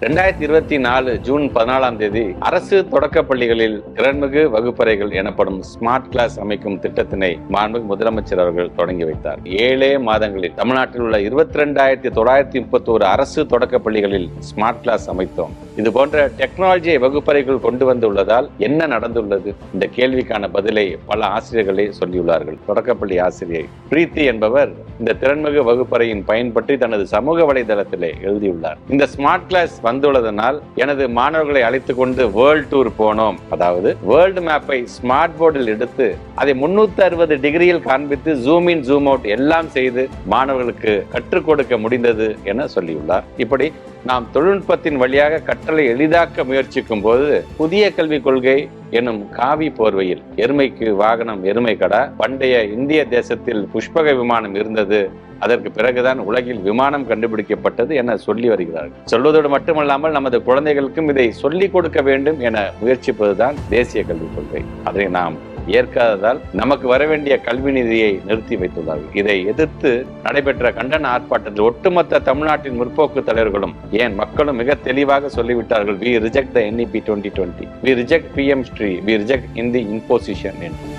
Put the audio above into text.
2024 June 14 அரசு தொடக்க பள்ளிகளில் திறன்மிகு வகுப்பறைகள் எனப்படும் ஸ்மார்ட் கிளாஸ் அமைக்கும் திட்டத்தினை மாண்புமிகு முதலமைச்சர் அவர்கள் தொடங்கி வைத்தார். 7 மாதங்களில் தமிழ்நாட்டில் உள்ள 22,931 அரசு தொடக்க பள்ளிகளில் ஸ்மார்ட் கிளாஸ் அமைத்தோம். இது போன்ற டெக்னாலஜியை வகுப்பறைகள் கொண்டு வந்துள்ளதால் என்ன நடந்துள்ளது? இந்த கேள்விக்கான பதிலை பல ஆசிரியர்களே சொல்லியுள்ளார்கள். தொடக்கப்பள்ளி ஆசிரியை பிரீத்தி என்பவர் இந்த திறன்மிகு வகுப்பறையின் பயன் பற்றி தனது சமூக வலைதளத்திலே எழுதியுள்ளார். இந்த ஸ்மார்ட் கிளாஸ் வந்துள்ளதனால் எனது மாணவர்களை அழைத்துக் கொண்டு வேர்ல்ட் டூர் போனோம். அதாவது வேர்ல்டு மேப்பை ஸ்மார்ட் போர்டில் எடுத்து அதை 360 டிகிரியில் காண்பித்து ஜூம் இன் ஜூம் அவுட் எல்லாம் செய்து மாணவர்களுக்கு கற்றுக் கொடுக்க முடிந்தது என சொல்லியுள்ளார். இப்படி நாம் தொழில்நுட்பத்தின் வழியாக கற்றலை எளிதாக்க முயற்சிக்கும் போது புதிய கல்விக் கொள்கை எனும் காவி போர்வையில் எருமைக்கு வாகனம் எருமை கடா, பண்டைய இந்திய தேசத்தில் புஷ்பக விமானம் இருந்தது, அதற்கு பிறகுதான் உலகில் விமானம் கண்டுபிடிக்கப்பட்டது என சொல்லி வருகிறார்கள். சொல்வதோடு மட்டுமல்லாமல் நமது குழந்தைகளுக்கும் இதை சொல்லிக் கொடுக்க வேண்டும் என முயற்சிப்பதுதான் தேசிய கல்விக் கொள்கை. அதை நாம் ஏற்காததால் நமக்கு வர வேண்டிய கல்வி நிதியை நிறுத்தி வைத்துள்ளார்கள். இதை எதிர்த்து நடைபெற்ற கண்டன ஆர்ப்பாட்டத்தில் ஒட்டுமொத்த தமிழ்நாட்டின் முற்போக்கு தலைவர்களும் ஏன் மக்களும் மிக தெளிவாக சொல்லிவிட்டார்கள், we reject the NEP 2020, we reject PM Shri, we reject Hindi imposition என்று.